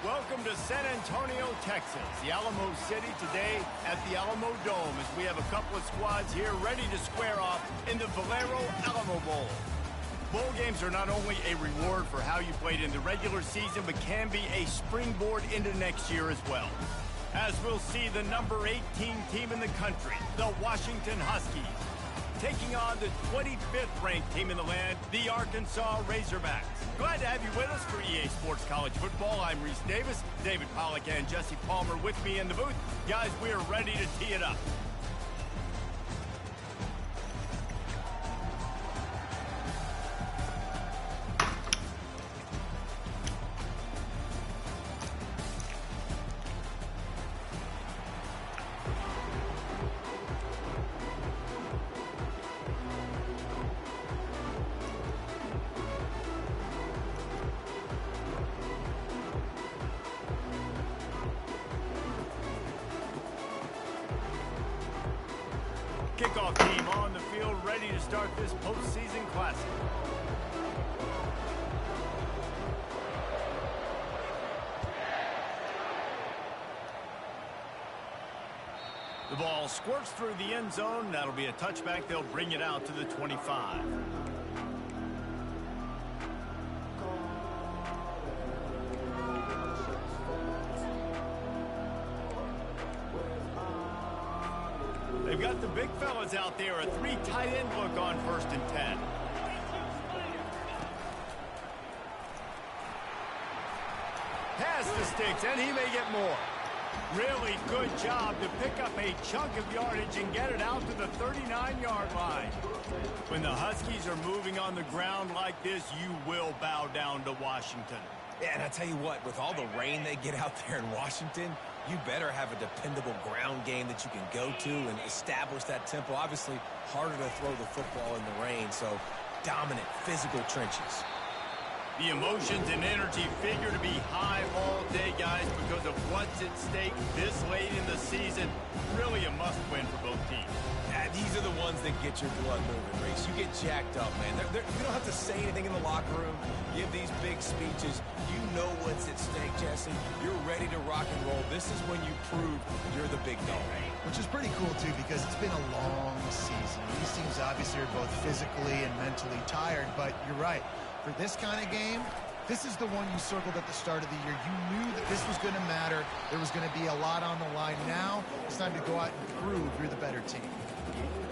Welcome to San Antonio, Texas, the Alamo City today at the Alamo Dome as we have a couple of squads here ready to square off in the Valero Alamo Bowl. Bowl games are not only a reward for how you played in the regular season, but can be a springboard into next year as well. As we'll see the number 18 team in the country, the Washington Huskies, taking on the 25th ranked team in the land, the Arkansas Razorbacks. Glad to have you with us for EA Sports College Football. I'm Reese Davis, David Pollack and Jesse Palmer with me in the booth. Guys, we are ready to tee it up. Kickoff team on the field, ready to start this postseason classic. The ball squirts through the end zone. That'll be a touchback. They'll bring it out to the 25. They've got the big fellas out there. A three tight end look on 1st and 10. Has the sticks, and he may get more. Really good job to pick up a chunk of yardage and get it out to the 39-yard line. When the Huskies are moving on the ground like this, you will bow down to Washington. Yeah, and I tell you what, with all the rain they get out there in Washington, you better have a dependable ground game that you can go to and establish that tempo. Obviously, harder to throw the football in the rain, so dominant, physical trenches. The emotions and energy figure to be high all day, guys, because of what's at stake this late in the season. Really a must-win for both teams. Yeah, these are the ones that get your blood moving, Reese. You get jacked up, man. You don't have to say anything in the locker room. Give these big speeches. You know what's at stake, Jesse. You're ready to rock and roll. This is when you prove you're the big dog. Which is pretty cool, too, because it's been a long season. These teams obviously are both physically and mentally tired, but you're right. For this kind of game, this is the one you circled at the start of the year. You knew that this was going to matter. There was going to be a lot on the line. Now it's time to go out and prove you're the better team.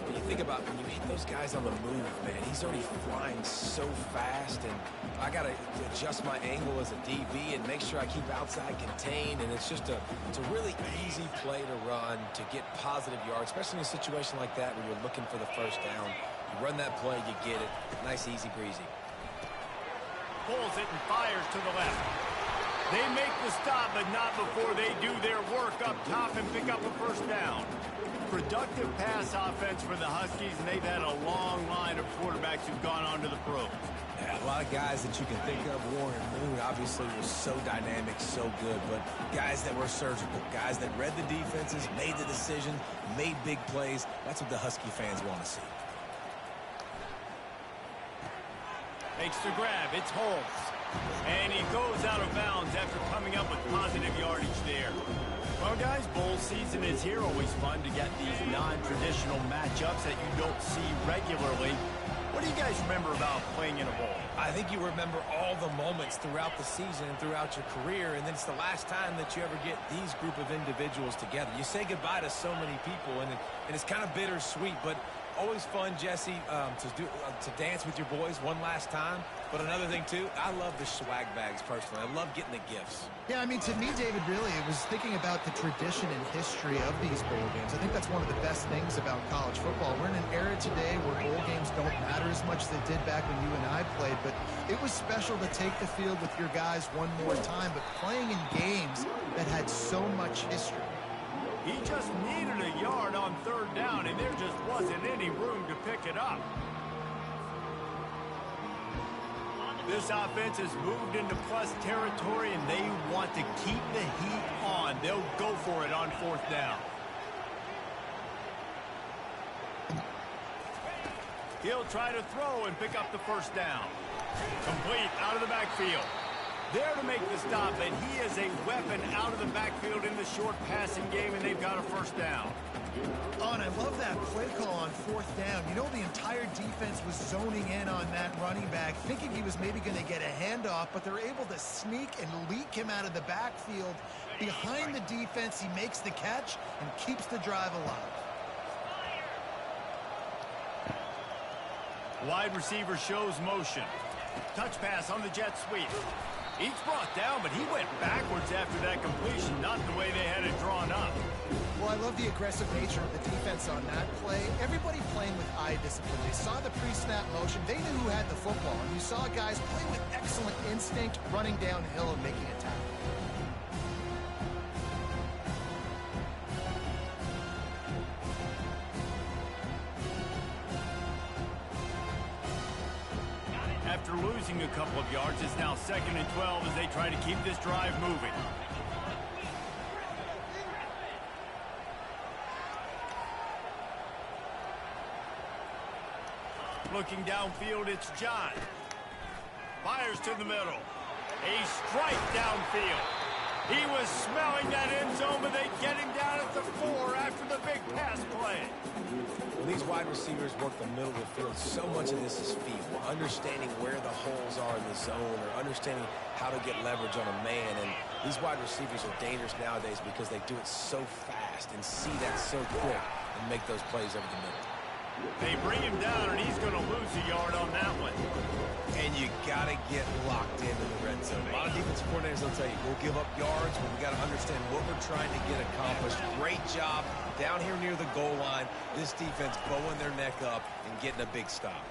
When you think about when you hit those guys on the move, man, he's already flying so fast, and I got to adjust my angle as a DB and make sure I keep outside contained, and it's a really easy play to run to get positive yards, especially in a situation like that where you're looking for the first down. You run that play, you get it. Nice, easy breezy. Pulls it and fires to the left. They make the stop, but not before they do their work up top and pick up a first down. Productive pass offense for the Huskies, and they've had a long line of quarterbacks who've gone on to the pros. Yeah, a lot of guys that you can think of. Warren Moon obviously was so dynamic, so good, but guys that were surgical, guys that read the defenses, made the decision, made big plays. That's what the Husky fans want to see. Makes the grab. It's Holmes. And he goes out of bounds after coming up with positive yardage there. Well, guys, bowl season is here. Always fun to get these non-traditional matchups that you don't see regularly. What do you guys remember about playing in a bowl? I think you remember all the moments throughout the season and throughout your career, and then it's the last time that you ever get these group of individuals together. You say goodbye to so many people, and it's kind of bittersweet, but always fun, Jesse, to dance with your boys one last time. But another thing, too, I love the swag bags, personally. I love getting the gifts. Yeah, I mean, to me, David, really, it was thinking about the tradition and history of these bowl games. I think that's one of the best things about college football. We're in an era today where bowl games don't matter as much as they did back when you and I played, but it was special to take the field with your guys one more time, but playing in games that had so much history. He just needed a yard on 3rd down, and there just wasn't any room to pick it up. This offense has moved into plus territory, and they want to keep the heat on. They'll go for it on 4th down. He'll try to throw and pick up the first down. Complete out of the backfield. There to make the stop, and he is a weapon out of the backfield in the short passing game, and they've got a first down. Oh, and I love that play call on fourth down. You know, the entire defense was zoning in on that running back, thinking he was maybe going to get a handoff, but they're able to sneak and leak him out of the backfield. Behind the defense, he makes the catch and keeps the drive alive. Wide receiver shows motion. Touch pass on the jet sweep. Each brought down, but he went backwards after that completion, not the way they had it drawn up. Well, I love the aggressive nature of the defense on that play. Everybody playing with eye discipline. They saw the pre-snap motion. They knew who had the football. And you saw guys play with excellent instinct, running downhill and making a tackle. After losing a couple of yards, it's now 2nd and 12 as they try to keep this drive moving. Looking downfield, it's John. Fires to the middle. A strike downfield. He was smelling that end zone, but they get him down at the 4 after the big pass play. When these wide receivers work the middle of the field, so much of this is feel. Understanding where the holes are in the zone or understanding how to get leverage on a man. And these wide receivers are dangerous nowadays because they do it so fast and see that so quick and make those plays over the middle. They bring him down, and he's going to lose a yard on that one. And you got to get locked into the red zone. A lot of defensive coordinators will tell you, we'll give up yards, but we got to understand what we're trying to get accomplished. Great job down here near the goal line. This defense bowing their neck up and getting a big stop.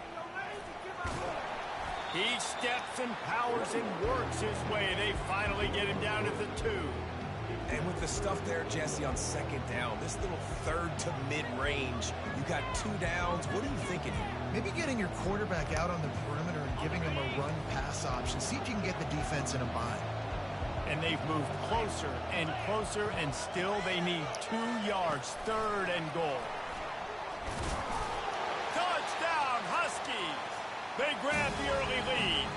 He steps and powers and works his way. They finally get him down at the 2. And with the stuff there, Jesse, on 2nd down, this little 3rd to mid-range, you got 2 downs. What are you thinking here? Maybe getting your quarterback out on the perimeter and giving him a run-pass option. See if you can get the defense in a bind. And they've moved closer, and still they need 2 yards, 3rd and goal. Touchdown, Huskies! They grab the early lead.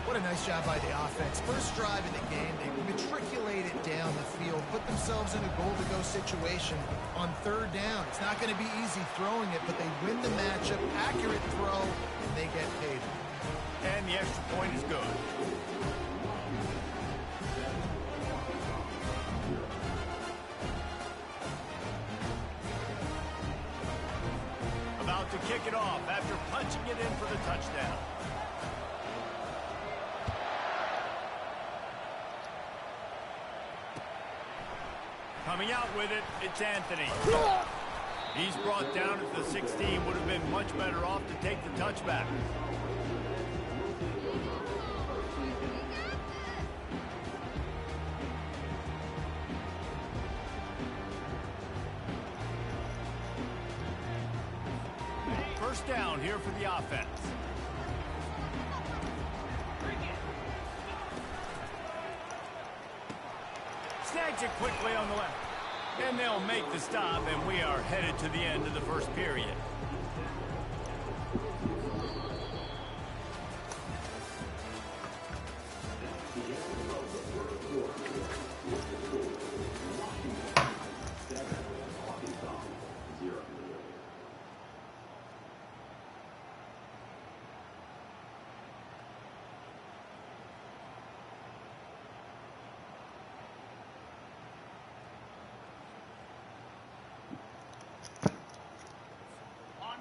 What a nice job by the offense. First drive of the game, they matriculated down the field, put themselves in a goal-to-go situation on 3rd down. It's not going to be easy throwing it, but they win the matchup, accurate throw, and they get paid. And the extra point is good. About to kick it off after punching it in for the touchdown. Coming out with it, it's Anthony. He's brought down at the 16. Would have been much better off to take the touchback. First down here for the offense. Snags it quickly on the left. And they'll make the stop, and we are headed to the end of the first period.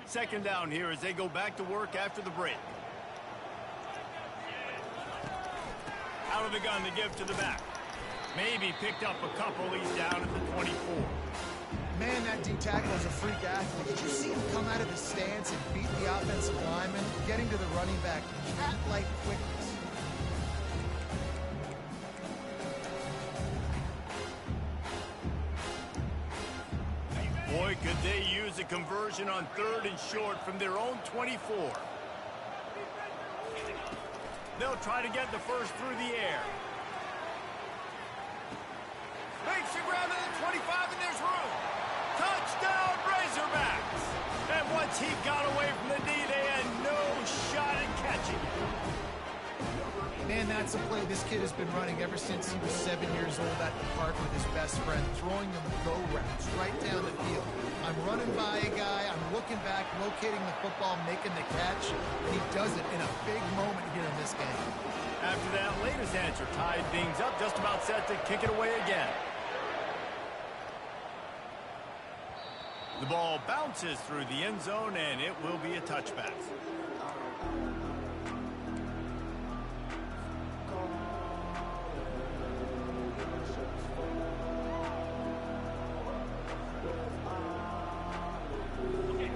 Second down here as they go back to work after the break. Out of the gun to give to the back. Maybe picked up a couple. He's down at the 24. Man, that D tackle is a freak athlete. Did you see him come out of the stance and beat the offensive lineman, getting to the running back? Cat-like quickness. Boy, could they use a conversion on 3rd and short from their own 24. They'll try to get the first through the air. Makes a grab at the 25, and there's room. Touchdown, Razorbacks! And once he got away from the D, they had no shot at catching it. Man, that's a play this kid has been running ever since he was 7 years old at the park with his best friend, throwing them go routes right down the field. I'm running by a guy, I'm looking back, locating the football, making the catch. He does it in a big moment here in this game. After that latest answer tied things up, just about set to kick it away again. The ball bounces through the end zone, and it will be a touchback.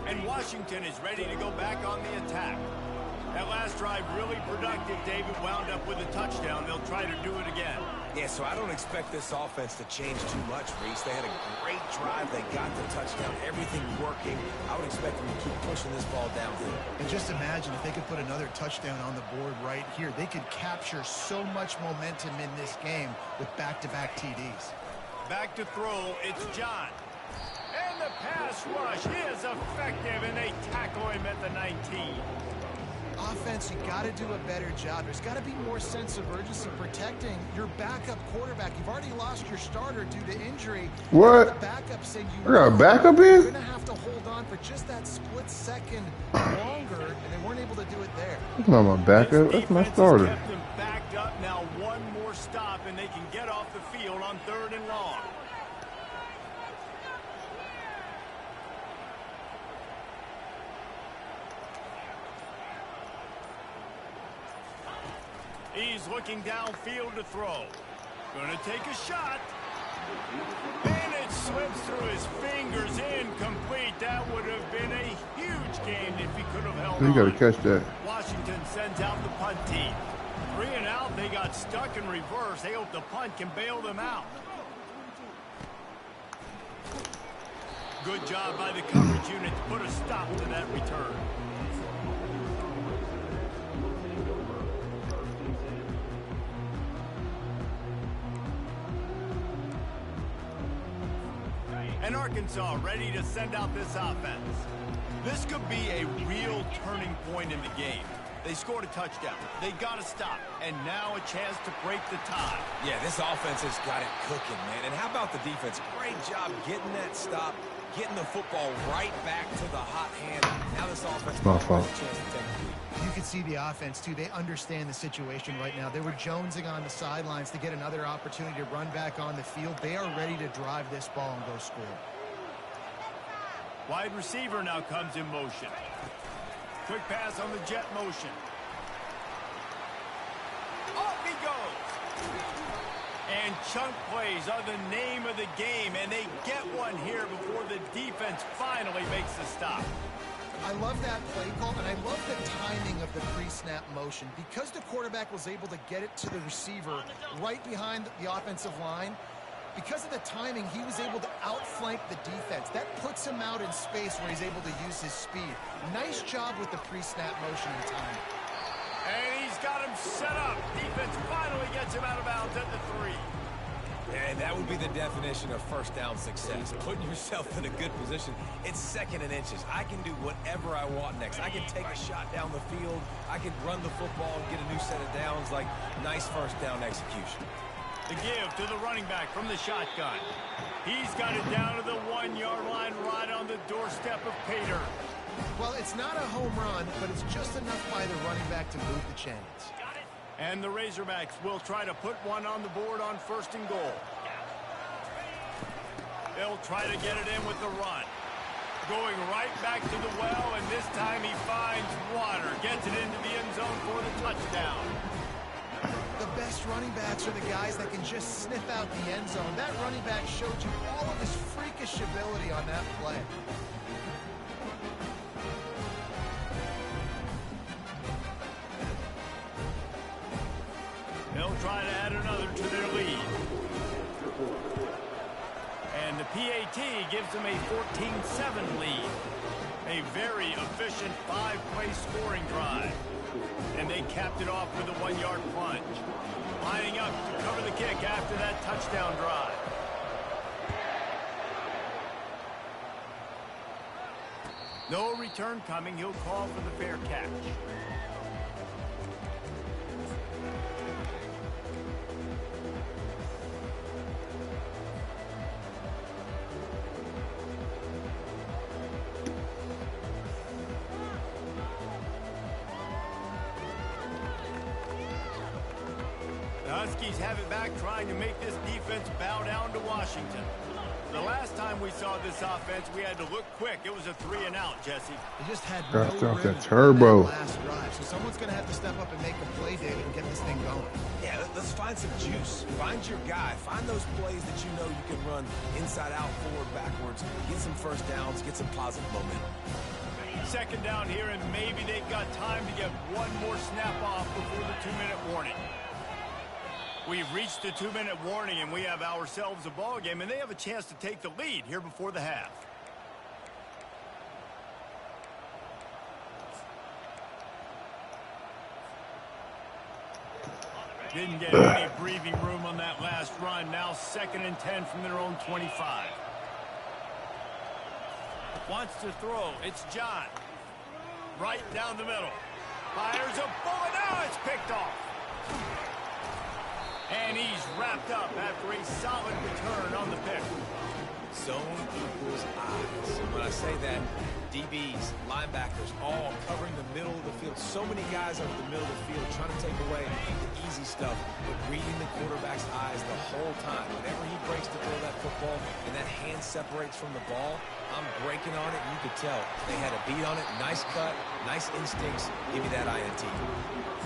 And Washington is ready to go back on the attack. That last drive really productive. David wound up with a touchdown. They'll try to do it again. Yeah, so I don't expect this offense to change too much, Reese. They had a great drive. They got the touchdown. Everything working. I would expect them to keep pushing this ball downhill. And just imagine if they could put another touchdown on the board right here. They could capture so much momentum in this game with back-to-back TDs. Back to throw. It's John. And the pass rush is effective, and they tackle him at the 19. Offense, you got to do a better job. There's got to be more sense of urgency protecting your backup quarterback. You've already lost your starter due to injury. What? The backup said I got a backup you're in? going to have to hold on for just that split second longer, and they weren't able to do it there. That's not my backup. That's my starter. Kept them backed up. Now one more stop, and they can get off the field on 3rd and long. He's looking downfield to throw. Gonna take a shot. And it slips through his fingers, incomplete. That would have been a huge gain if he could have held on. You got to catch that. Washington sends out the punt team. 3 and out, they got stuck in reverse. They hope the punt can bail them out. Good job by the coverage unit to put a stop to that return. And Arkansas ready to send out this offense. This could be a real turning point in the game. They scored a touchdown. They got to stop. And now a chance to break the tie. Yeah, this offense has got it cooking, man. And how about the defense? Great job getting that stop, getting the football right back to the hot hand. Now this offense My fault. has a chance to take the lead. You can see the offense, too. They understand the situation right now. They were jonesing on the sidelines to get another opportunity to run back on the field. They are ready to drive this ball and go score. Wide receiver now comes in motion. Quick pass on the jet motion. Off he goes. And chunk plays are the name of the game, and they get one here before the defense finally makes the stop. I love that play call, and I love the timing of the pre-snap motion. Because the quarterback was able to get it to the receiver right behind the offensive line, because of the timing, he was able to outflank the defense. That puts him out in space where he's able to use his speed. Nice job with the pre-snap motion and timing. And he's got him set up. Defense finally gets him out of bounds at the 3. And that would be the definition of first down success. Putting yourself in a good position. It's 2nd and inches. I can do whatever I want next. I can take a shot down the field. I can run the football and get a new set of downs. Like, nice first down execution. The give to the running back from the shotgun. He's got it down to the 1-yard line right on the doorstep of Pater. Well, it's not a home run, but it's just enough by the running back to move the chains. And the Razorbacks will try to put one on the board on 1st and goal. They'll try to get it in with the run. Going right back to the well, and this time he finds water. Gets it into the end zone for the touchdown. The best running backs are the guys that can just sniff out the end zone. That running back showed you all of his freakish ability on that play. They'll try to add another to their lead. And the PAT gives them a 14-7 lead. A very efficient 5-play scoring drive. And they capped it off with a 1-yard plunge. Lining up to cover the kick after that touchdown drive. No return coming. He'll call for the fair catch. The Huskies have it back, trying to make this defense bow down to Washington. The last time we saw this offense, we had to look quick. It was a 3-and-out, Jesse. They just had Gotta no start rhythm that in turbo. that last drive, so someone's going to have to step up and make a play, David, and get this thing going. Yeah, let's find some juice. Find your guy. Find those plays that you know you can run inside out, forward, backwards. Get some first downs. Get some positive momentum. Second down here, and maybe they've got time to get one more snap off before the 2-minute warning. We've reached the 2-minute warning, and we have ourselves a ball game, and they have a chance to take the lead here before the half. Didn't get any breathing room on that last run. Now 2nd and 10 from their own 25. Wants to throw. It's John. Right down the middle. Fires a bullet. Now it's picked off. And he's wrapped up after a solid return on the pick. Zone equals eyes. And when I say that, DBs, linebackers, all covering the middle of the field. So many guys over the middle of the field trying to take away the easy stuff, but reading the quarterback's eyes the whole time. Whenever he breaks to throw that football and that hand separates from the ball, I'm breaking on it, and you could tell. They had a beat on it. Nice cut, nice instincts. Give me that INT.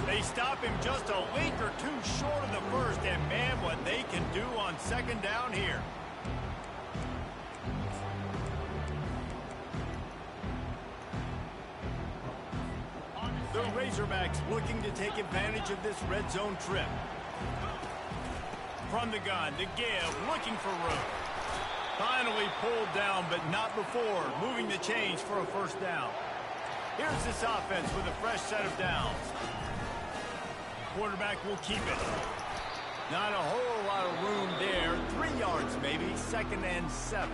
They stop him just a link or two short of the first, and man, what they can do on 2nd down here. The Razorbacks looking to take advantage of this red zone trip. From the gun, the give, looking for room. Finally pulled down, but not before moving the chains for a first down. Here's this offense with a fresh set of downs. Quarterback will keep it. Not a whole lot of room there. 3 yards maybe, 2nd and 7.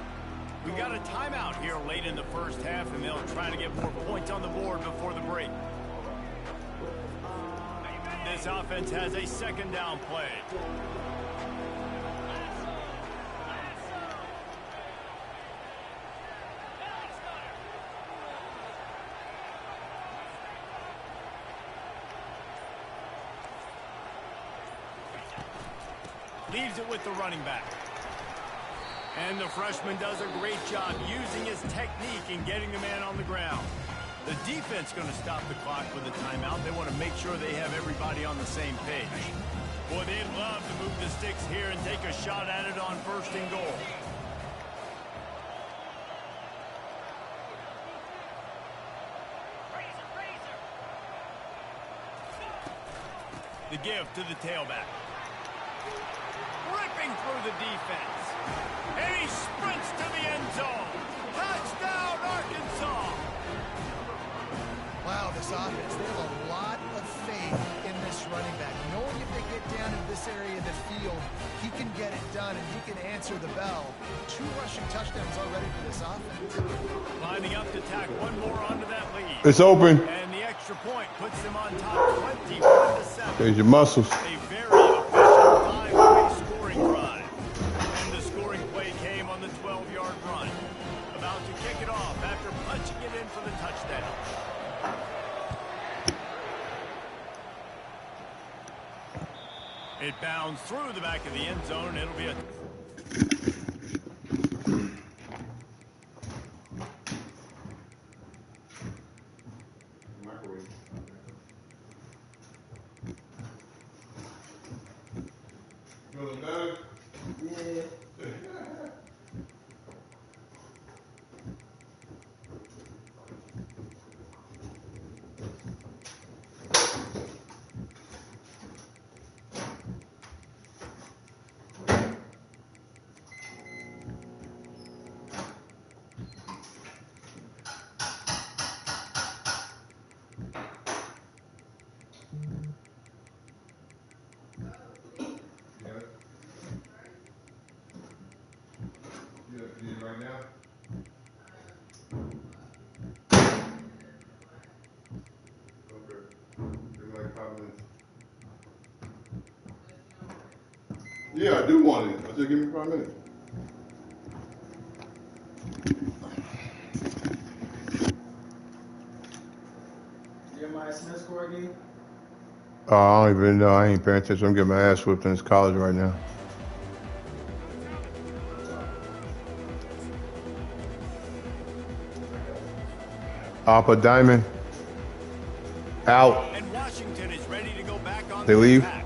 We got a timeout here late in the first half, and they'll try to get more points on the board before the break. This offense has a 2nd down play. Leaves it with the running back. And the freshman does a great job using his technique and getting the man on the ground. The defense going to stop the clock with a timeout. They want to make sure they have everybody on the same page. Boy, they'd love to move the sticks here and take a shot at it on 1st and goal. The give to the tailback. Ripping through the defense. And he sprints to the end zone. Touchdown, Arkansas! Wow, this offense, they have a lot of faith in this running back. Knowing if they get down in this area of the field, he can get it done and he can answer the bell. 2 rushing touchdowns already for this offense. Lining up to tack one more onto that lead. It's open. And the extra point puts them on top 21-7. There's your muscles. A very efficient 5-way scoring drive. And the scoring play came on the 12-yard run. About to kick it off after punching it in for the touchdown. It bounds through the back of the end zone, and it'll be a... Right now? Okay. Give me like 5 minutes. Yeah, I do want it. I said give me 5 minutes. Jeremiah Smith score again? Oh, I don't even know. I ain't paying attention. I'm getting my ass whipped in this college right now. Upper diamond. Out. And Washington is ready to go back on They the leave. attack.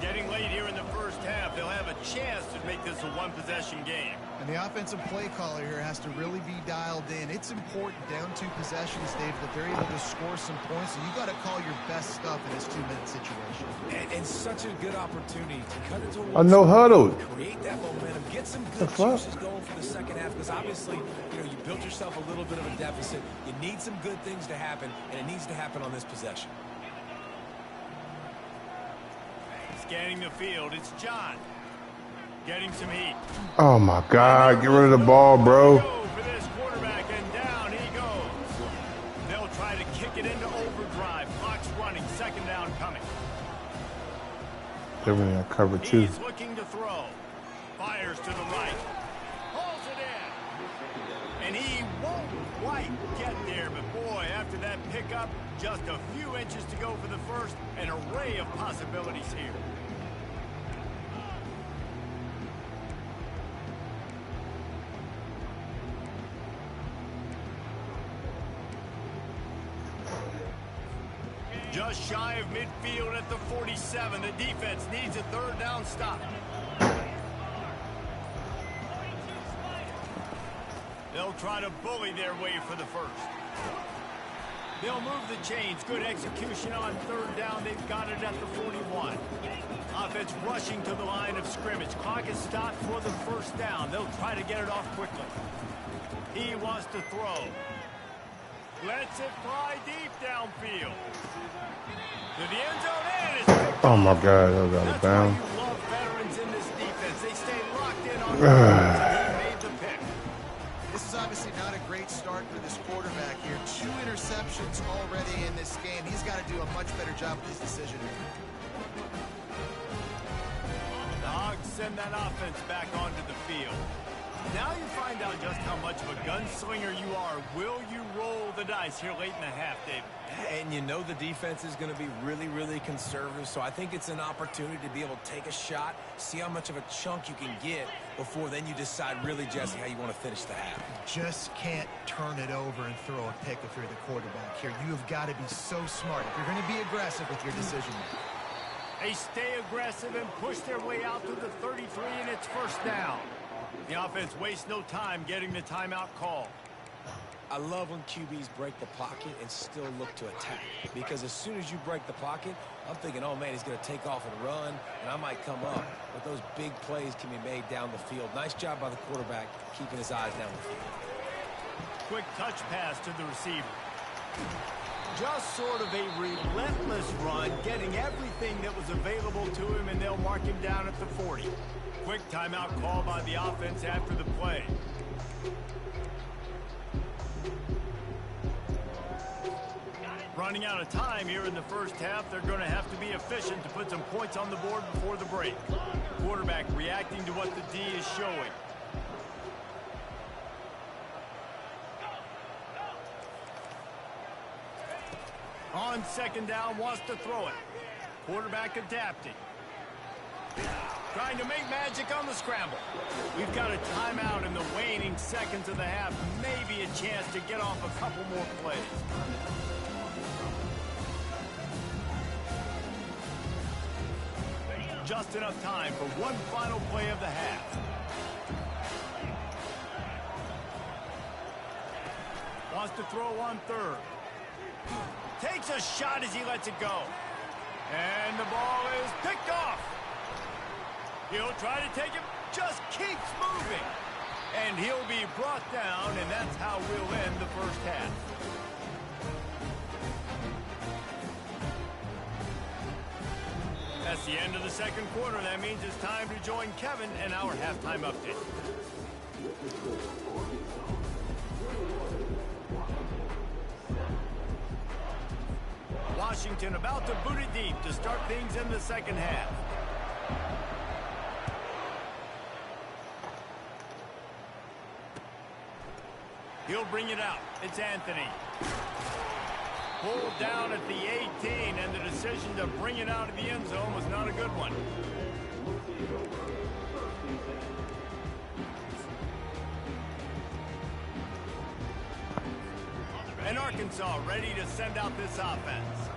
Getting late here in the first half, they'll have a chance to make this a one-possession game. And the offensive play caller here has to really be dialed in. It's important down to possessions, Dave, that they're able to score some points. So you got to call your best stuff in this 2-minute situation. And such a good opportunity to cut into A no huddle. create that momentum, get some good fuck? juices going for the second half. Because obviously, you know, you built yourself a little bit of a deficit. You need some good things to happen, and it needs to happen on this possession. Scanning the field, it's John. Getting some heat. Oh my God! Get rid of the ball, bro. For this quarterback, and down he goes. They'll try to kick it into overdrive. Clock's running. Second down coming. They're in that cover too. He's looking to throw. Fires to the right. Pulls it in. And he won't quite get there. But boy, after that pickup, just a few inches to go for the first. An array of possibilities here. Just shy of midfield at the 47. The defense needs a third down stop. They'll try to bully their way for the first. They'll move the chains. Good execution on third down. They've got it at the 41. Offense rushing to the line of scrimmage. Clock is stopped for the first down. They'll try to get it off quickly. He wants to throw. Lets it fly deep downfield. To the end zone, and it's picked Oh my off. God! That was out of That's why bounds. you love veterans in this defense. They stay locked in on defense, and he made the pick. This is obviously not a great start for this quarterback here. 2 interceptions already in this game. He's got to do a much better job with his decision. The Hogs send that offense back onto the field. Now you find out just how much of a gunslinger you are. Will you roll the dice here late in the half, Dave? And you know the defense is going to be really, really conservative, so I think it's an opportunity to be able to take a shot, see how much of a chunk you can get before then you decide really, Jesse, how you want to finish the half. Just can't turn it over and throw a pick if you're the quarterback here. You have got to be so smart if you're going to be aggressive with your decision making. They stay aggressive and push their way out to the 33, and it's first down. The offense wastes no time getting the timeout call. I love when QBs break the pocket and still look to attack. Because as soon as you break the pocket, I'm thinking, oh, man, he's going to take off and run, and I might come up. But those big plays can be made down the field. Nice job by the quarterback keeping his eyes down the field. Quick touch pass to the receiver. Just sort of a relentless run, getting everything that was available to him, and they'll mark him down at the 40. Quick timeout call by the offense after the play. Running out of time here in the first half, they're going to have to be efficient to put some points on the board before the break. Quarterback reacting to what the D is showing. On second down, wants to throw it. Quarterback adapting. Trying to make magic on the scramble. We've got a timeout in the waning seconds of the half. Maybe a chance to get off a couple more plays. Just enough time for one final play of the half. Wants to throw on third. Takes a shot as he lets it go. And the ball is picked off. He'll try to take it, just keeps moving. And he'll be brought down, and that's how we'll end the first half. That's the end of the second quarter. That means it's time to join Kevin and our halftime update. Washington about to boot it deep to start things in the second half. He'll bring it out. It's Anthony. Pulled down at the 18, and the decision to bring it out of the end zone was not a good one. And Arkansas ready to send out this offense.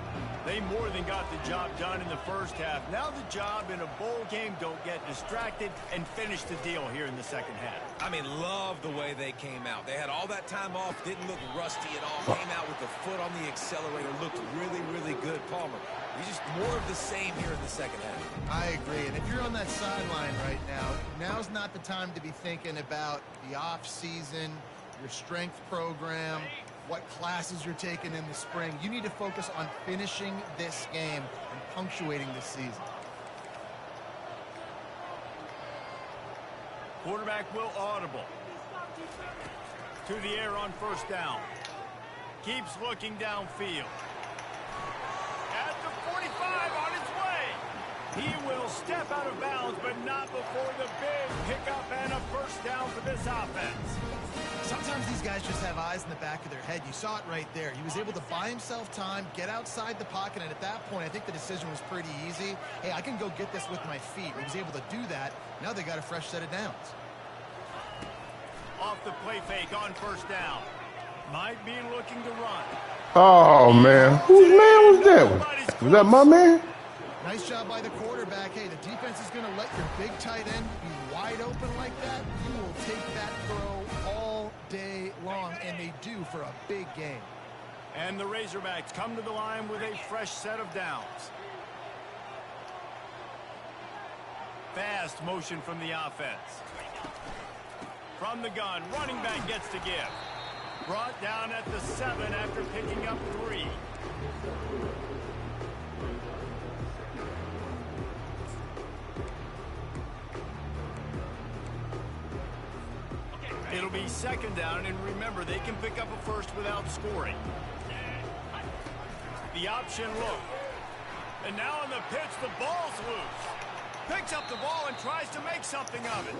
They more than got the job done in the first half. Now the job in a bowl game, don't get distracted and finish the deal here in the second half. I mean, love the way they came out. They had all that time off, didn't look rusty at all. Came out with the foot on the accelerator, looked really, really good. Palmer, he's just more of the same here in the second half. I agree. And if you're on that sideline right now, now's not the time to be thinking about the off season, your strength program, what classes you're taking in the spring. You need to focus on finishing this game and punctuating this season. Quarterback will audible. To the air on first down. Keeps looking downfield. At the 45 on his way. He will step out of bounds, but not before the big pickup and a first down for this offense. Sometimes these guys just have eyes in the back of their head. You saw it right there. He was able to buy himself time, get outside the pocket, and at that point, I think the decision was pretty easy. Hey, I can go get this with my feet. He was able to do that. Now they got a fresh set of downs. Off the play fake on first down. Might be looking to run. Oh, man. Whose man was that? Was that my man? Nice job by the quarterback. Hey, the defense is going to let your big tight end be wide open like that. You will take that throw all day long, and they do for a big game. And the Razorbacks come to the line with a fresh set of downs. Fast motion from the offense. From the gun, running back gets to give. Brought down at the 7 after picking up 3. It'll be second down, and remember, they can pick up a first without scoring. The option look. And now on the pitch, the ball's loose. Picks up the ball and tries to make something of it.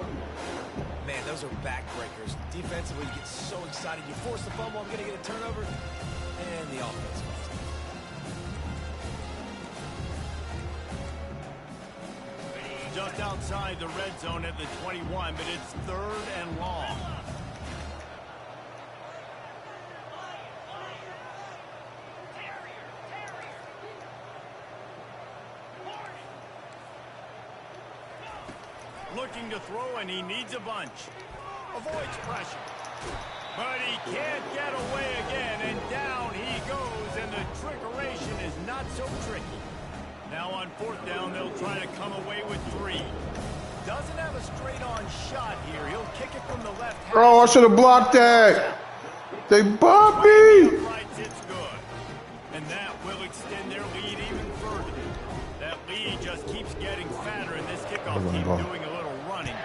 Man, those are backbreakers. Defensively, you get so excited. You force the fumble, I'm going to get a turnover. And the offense wins. Just outside the red zone at the 21, but it's 3rd and long. Looking to throw, and he needs a bunch. Avoids pressure. But he can't get away again, and down he goes, and the trickeration is not so tricky. Now on 4th down, they'll try to come away with 3. Doesn't have a straight-on shot here. He'll kick it from the left. Oh, I should have blocked that. They bumped me. It's good. And that will extend their lead even further. That lead just keeps getting fatter, and this kickoff keeps doing a little running.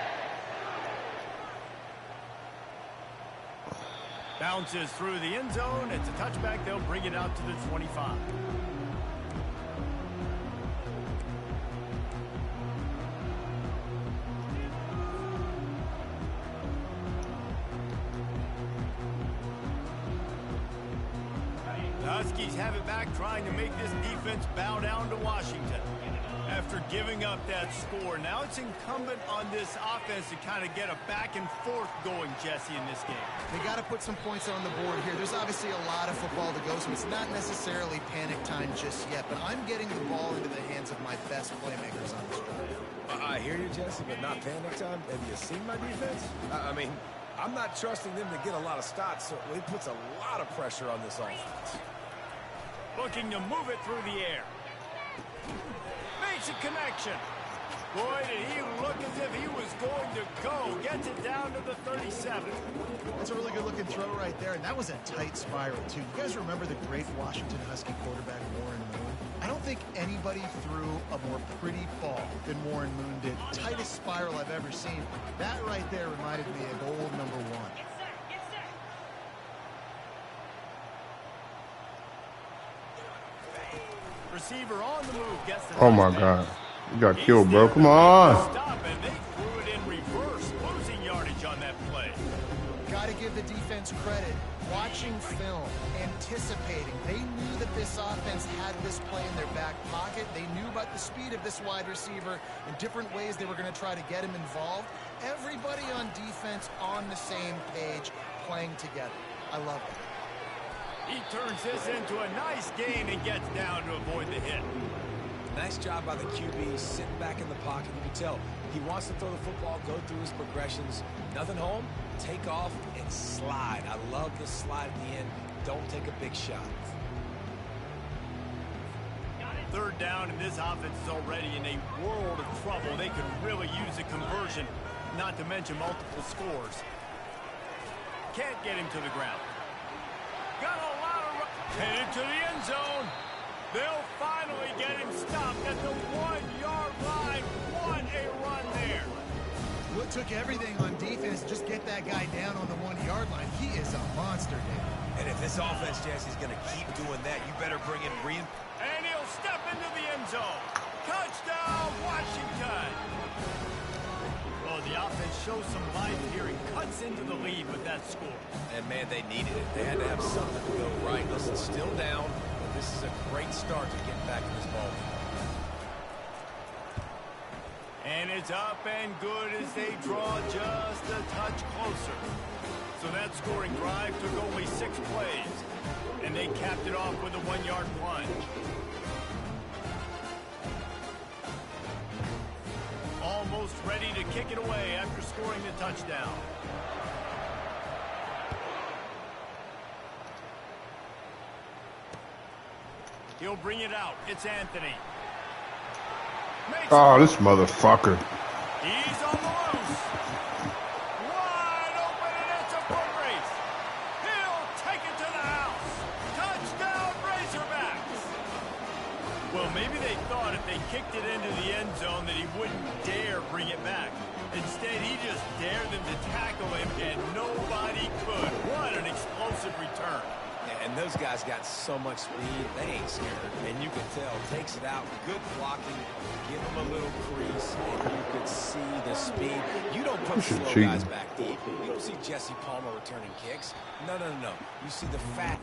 Bounces through the end zone. It's a touchback. They'll bring it out to the 25. The Huskies have it back, trying to make this defense bow down to Washington. After giving up that score, now it's incumbent on this offense to kind of get a back and forth going, Jesse, in this game. They got to put some points on the board here. There's obviously a lot of football to go, so it's not necessarily panic time just yet, but I'm getting the ball into the hands of my best playmakers on this drive. I hear you, Jesse, but not panic time. Have you seen my defense? I mean, I'm not trusting them to get a lot of stops, so it puts a lot of pressure on this offense. Looking to move it through the air. Makes a connection. Boy, did he look as if he was going to go. Gets it down to the 37. That's a really good-looking throw right there, and that was a tight spiral, too. You guys remember the great Washington Husky quarterback, Warren Moon? I don't think anybody threw a more pretty ball than Warren Moon did. Tightest spiral I've ever seen. That right there reminded me of old number 1. Receiver on the move gets the Oh, my God. You got killed, bro. Come on. Stop, and they threw it in reverse, losing yardage on that play. Got to give the defense credit. Watching film and anticipating. They knew that this offense had this play in their back pocket. They knew about the speed of this wide receiver and different ways they were going to try to get him involved. Everybody on defense on the same page, playing together. I love it. He turns this into a nice gain and gets down to avoid the hit. Nice job by the QB, sitting back in the pocket. You can tell he wants to throw the football, go through his progressions. Nothing home, take off, and slide. I love the slide at the end. Don't take a big shot. Third down, and this offense is already in a world of trouble. They could really use a conversion, not to mention multiple scores. Can't get him to the ground. Got a lot of headed to the end zone. They'll finally get him stopped at the 1-yard line. What a run there. Well, it took everything on defense to just get that guy down on the 1-yard line. He is a monster, Dave. And if this offense, Jesse, is going to keep doing that, you better bring in and he'll step into the end zone. Touchdown, Washington. Well, the offense shows some life here and cuts into the lead with that score. And, man, they needed it. They had to have something to go right. Listen, still down, but this is a great start to getting back in this ball game. And it's up and good as they draw just a touch closer. So that scoring drive took only 6 plays, and they capped it off with a 1-yard plunge. Almost ready to kick it away after scoring the touchdown. He'll bring it out. It's Anthony. Oh, this motherfucker. He's on the loose. Wide open, and it's a foot race. He'll take it to the house. Touchdown, Razorbacks. Well, maybe they thought if they kicked it into the end zone that he wouldn't dare bring it back. Instead, he just dared them to tackle him, and nobody could. What an explosive return. And those guys got so much speed, they ain't scared. And you can tell, takes it out, good blocking, give them a little crease, and you can see the speed. You don't put slow guys back deep. You don't see Jesse Palmer returning kicks. No, no, no, no. You see the fat.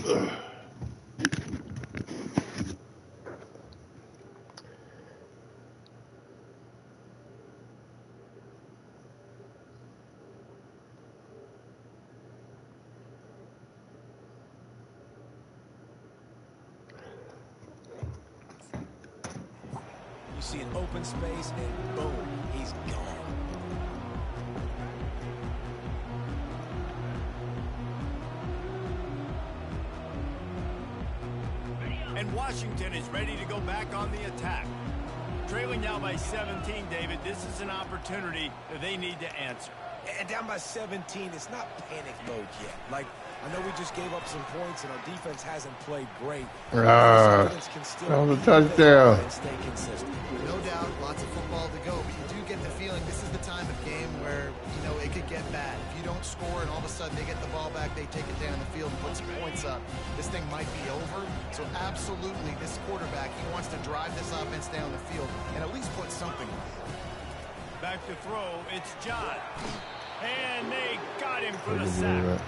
You see an open space, and boom, he's gone. And Washington is ready to go back on the attack. Trailing now by 17, David, this is an opportunity that they need to answer. And down by 17, it's not panic mode yet. Like, I know we just gave up some points, and our defense hasn't played great. That was a touchdown. And stay consistent. No doubt, lots of football to go, but you do get the feeling this is the time of game where, you know, it could get bad. If you don't score and all of a sudden they get the ball back, they take it down the field and put some points up, this thing might be over. So absolutely, this quarterback, he wants to drive this offense down the field and at least put something on it. Back to throw, it's John. And they got him for the sack.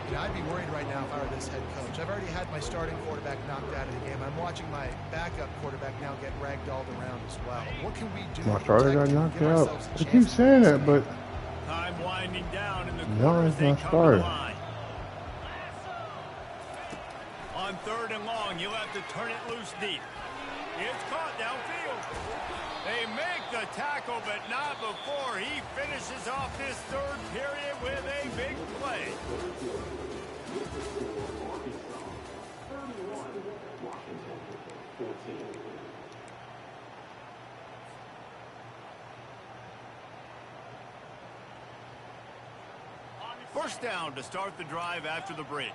You know, I'd be worried right now if I were this head coach. I've already had my starting quarterback knocked out of the game. I'm watching my backup quarterback now get ragdolled around as well. What can we do? My starter got knocked out. I keep saying that, but Time winding down in the no, quarter as it's they not come to started. the line. On 3rd and long, he'll have to turn it loose deep. It's caught downfield. They make the tackle, but not before he finishes off this 3rd period with a big play. First down to start the drive after the break.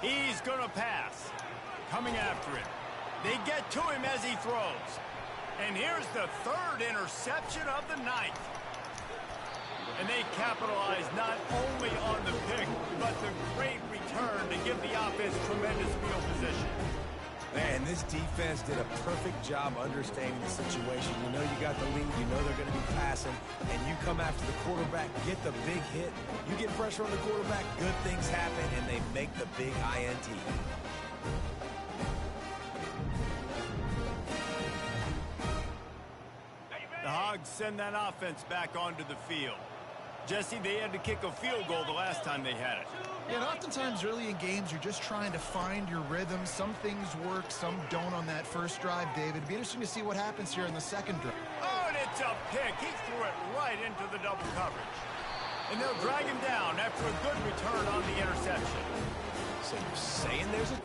He's going to pass. Coming after him. They get to him as he throws. And here's the 3rd interception of the night. And they capitalize not only on the pick, but the great return to give the offense tremendous field position. Man, this defense did a perfect job understanding the situation. You know you got the lead, you know they're going to be passing, and you come after the quarterback, get the big hit. You get pressure on the quarterback, good things happen, and they make the big INT. The Hogs send that offense back onto the field. Jesse, they had to kick a field goal the last time they had it. Yeah, and oftentimes early in games, you're just trying to find your rhythm. Some things work, some don't on that first drive, David. It'd be interesting to see what happens here in the second drive. Oh, and it's a pick. He threw it right into the double coverage. And they'll drag him down after a good return on the interception. So you're saying there's a...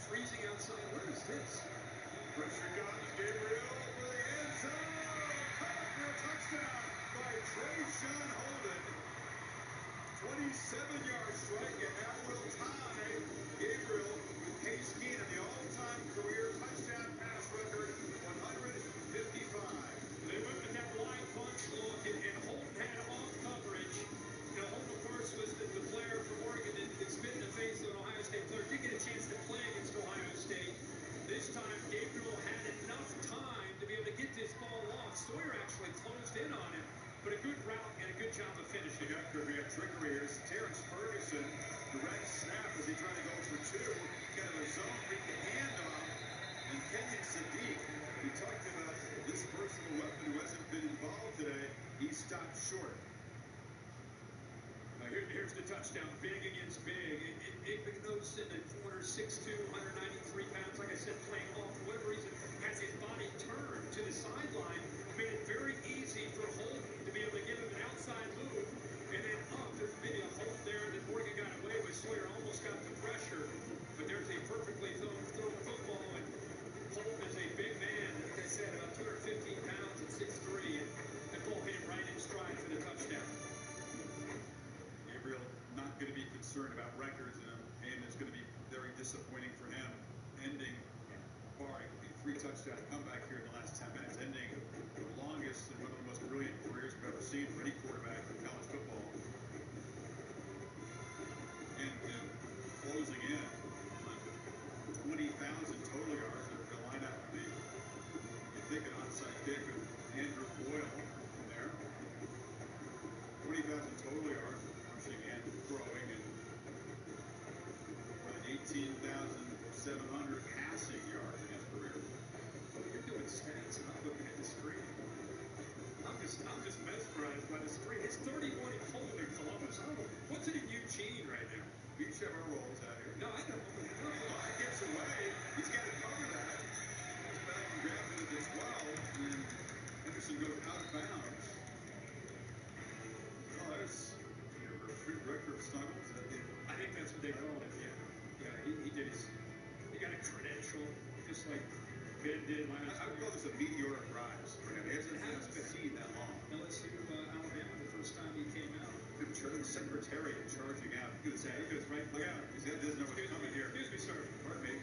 freezing outside. What is this? Pressure comes, Gabriel for the end zone. Caught for a touchdown by Trayshawn Holden. 27-yard strike, and that will tie Gabriel with Case Keenum, the all-time career touchdown pass record, 155. They went with that wide punch look, and Holden had off coverage. You know, Holden, of course, was the player from Oregon that spit in the face of an Ohio State player. Did get a chance to play against Ohio State. This time, Gabriel had enough time to be able to get this ball off. Sawyer actually closed in on him, but a good route and a good job of finishing. We have trickery here. Terrence Ferguson, direct snap as he tried to go for two. Kind of a zone read the handoff. And Kenyon Sadiq, we talked about this personal weapon who hasn't been involved today. He stopped short. Here's the touchdown. Big against big. Big nose in the corner, 6'2", 193 pounds. Like I said, playing off for whatever reason, has his body turned to the sideline. Made it very easy for Holden to be able to give him an outside move. And then up, there's maybe a hold there that Morgan got away with. Sawyer almost got the pressure. But there's a perfectly thrown football. And Holden is a big man. Like I said, about 215 pounds at 6'3". And that ball hit him right in stride for the touchdown. Gabriel not going to be concerned about records in a game that's going to be very disappointing for him. Ending, barring a 3-touchdown comeback here in the last 10 minutes, ending the longest and one of the most brilliant careers we've ever seen for any quarterback in college football. And closing in on 20,000 total yards. The lineup, you think an onside kick of Andrew Boyle in there. 20,000 total yards. And throwing, and more than 18,700 passing yards in his career. You're doing stats, and I'm looking at the screen. I'm just mesmerized by the screen. It's 31 in Holden, Columbus. What's it in Eugene right now? We each have our roles out here. No, I know. He gets away. He's got to cover that. Goes back and grabs it at the 12, and then Henderson goes out of bounds. Oh, there's director of snuggles. I think that's what they call it. Yeah. He did his. He got a credential, just like Ben did last year. I would call this a meteoric rise for him. He hasn't seen that long. LSU, Alabama, the first time he came out. The secretariat charging out. He goes right. Look out! He doesn't know what's coming here. Excuse me, sir. Pardon me.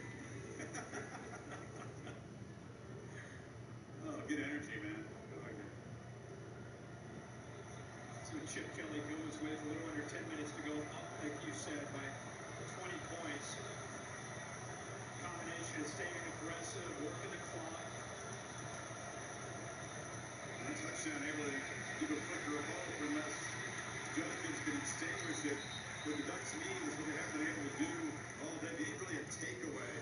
Oh, good energy, man. Chip Kelly goes with a little under 10 minutes to go, up, like you said, by 20 points. Combination of staying aggressive, working the clock. And touchdown able to give a flicker of hope unless Judkins can extinguish it. What the Ducks need is what they haven't been able to do all day. They need really a takeaway.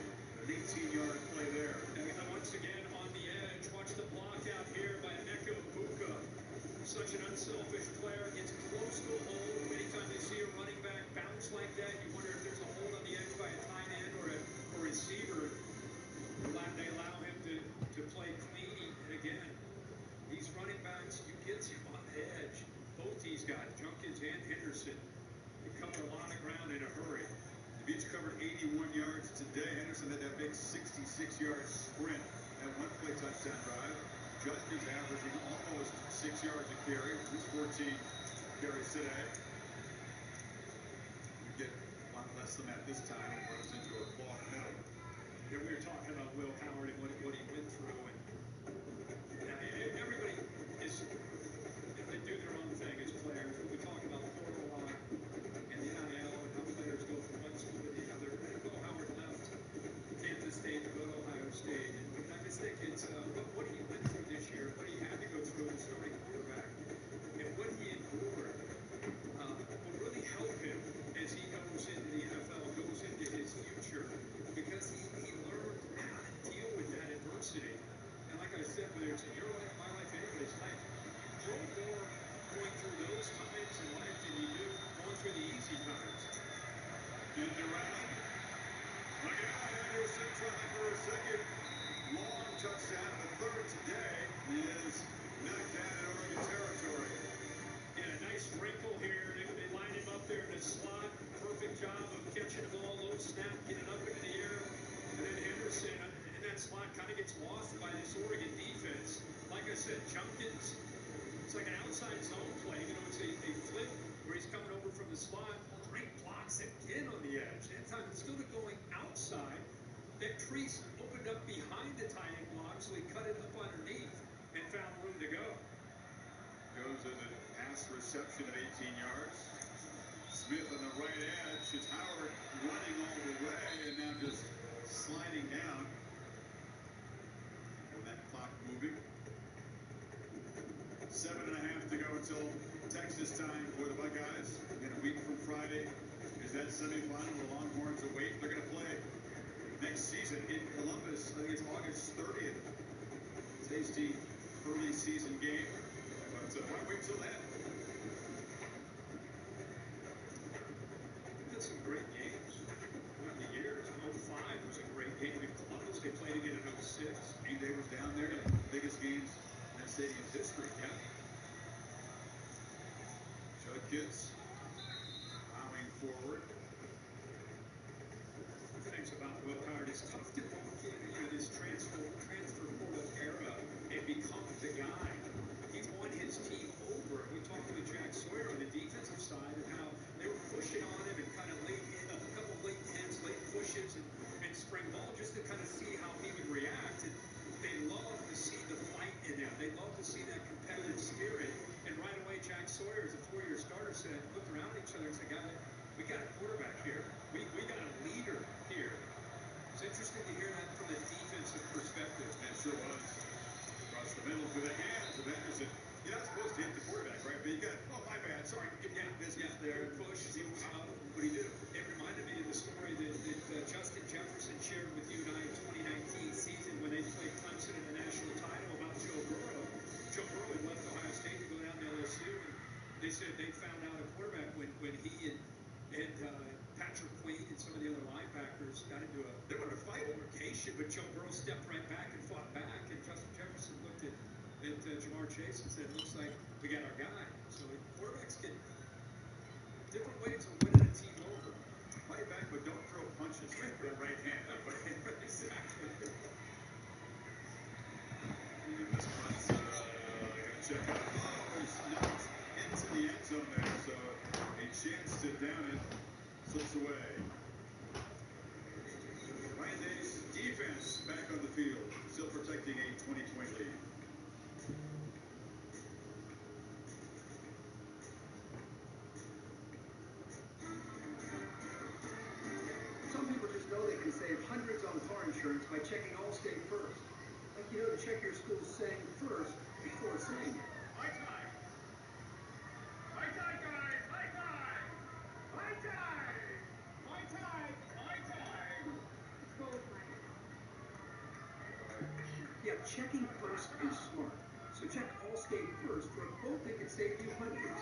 An 18-yard play there. And once again on the edge, watch the block out here by Neko Buka. Such an unselfish player, gets close to a hole. Anytime they see a running back bounce like that, you wonder if there's a hold on the edge by a tight end or a receiver. They allow him to play clean. And again, these running backs, you get him on the edge. Both these guys, Junkins and Henderson, they cover a lot of ground in a hurry. The Beach covered 81 yards today. Henderson had that big 66-yard sprint, that one-play touchdown drive. Justice averaging almost 6 yards a carry. He's 14 carries today. We get a lot less than that this time. It runs into a clogged middle. Yeah, we were talking about Will Howard and what he went through. And everybody is, they do their own thing as players. We talk about portal a lot and the NIL and how players go from one school to the other. Will Howard left Kansas State to go to Ohio State. And I just think it's what he went through this year, what he had to go through as starting quarterback, and what he endured will really help him as he goes into the NFL, goes into his future, because he learned how to deal with that adversity. And like I said, whether it's in your life, my life, anybody's life, grow more going through those times in life than you do going through the easy times. And around. Look out, Henderson trying for a second long touchdown. The third today is knocked down and over gets lost by this Oregon defense. Like I said, Junkins, it's like an outside zone play. You know, it's a flip where he's coming over from the slot. Great blocks again on the edge. That time, instead of going outside, that Treese opened up behind the tight end block, so he cut it up underneath and found room to go. Goes as a pass reception at 18 yards. Smith on the right edge. It's Howard running all the way and now just sliding down. And that clock moving. 7.5 to go until Texas time for the Buckeyes. And a week from Friday is that semifinal. The Longhorns await. They're going to play next season in Columbus. I think it's August 30th. Tasty early season game. But why wait till then? We've had some great games throughout the years. 05 was a great game in Columbus. They played again in 06. They was down there. Biggest games in that stadium's history. Yeah. Judkins plowing forward. Things about Will Howard. It's tough to walk into this transfer portal era and become the guy. He won his team over. We talked with Jack Sawyer on the defensive side of how they were pushing on him and kind of late in a couple late hits, late pushes, and spring ball just to kind of see how he would react. And they love to see the fight in him. They love to see that competitive spirit. And right away, Jack Sawyer, as a four-year starter, looked around at each other and said, "Guys, we got a quarterback here. We got a leader here." It's interesting to hear that from the defensive perspective. It sure was. Across the middle to the hands of Anderson. You're not supposed to hit the quarterback, right? But you got, oh, my bad. Sorry. Yeah, Business there. Push. What do you do? It reminded me of the story that Justin Jefferson shared with you and I in 2019 season when they played Clemson in the national title about Joe Burrow. Joe Burrow had left Ohio State to go down to LSU, and they said they found out a quarterback when he and Patrick Queen and some of the other linebackers got into they wanted to fight altercation, but Joe Burrow stepped right back and fought back, and Justin Jefferson looked at Jamar Chase and said, "Looks like we got our guy." So quarterbacks get different ways of winning a team over. Fight back, but don't throw punches with that right hand. Exactly. This one's gonna check out. Oh, he's knocked into the end zone there, so a chance to down it slips away. Ryan Day's defense back on the field, still protecting a 20-point lead. Some people just know they can save hundreds on car insurance by checking Allstate first. Like you know to check your school's saying first before saying it. High time! High time, guys! High time! High time! High time! High time! It's both ways. Yeah, checking first is smart. So check Allstate first for a quote that could save you hundreds.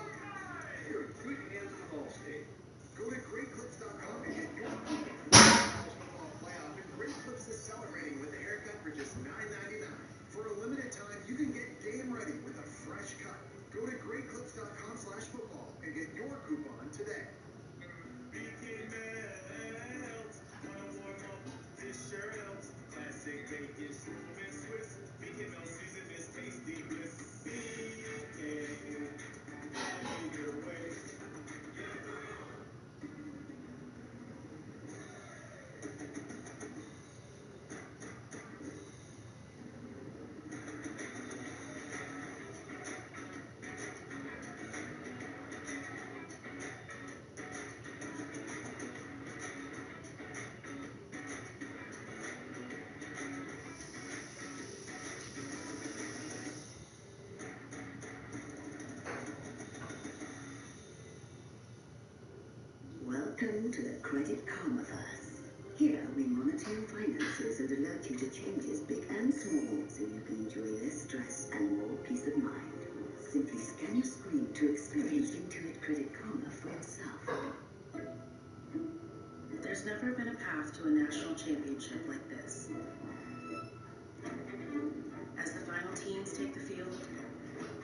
You're in good hands with Allstate. Go to GreatClips.com and get your college football playoff. And Great Clips is celebrating with a haircut for just $9.99. For a limited time, you can get game ready with a fresh cut. Go to GreatClips.com/football and get your coupon today. Mickey Mouse, wanna warm up this shirt out. Classic bacon, Superman Swiss. Mickey Mouse season is tasty bliss. Either way. Welcome to the Credit Karmaverse. Here we monitor your finances and alert you to changes big and small so you can enjoy less stress and more peace of mind. Simply scan your screen to experience Intuit Credit Karma for yourself. There's never been a path to a national championship like this. As the final teams take the field,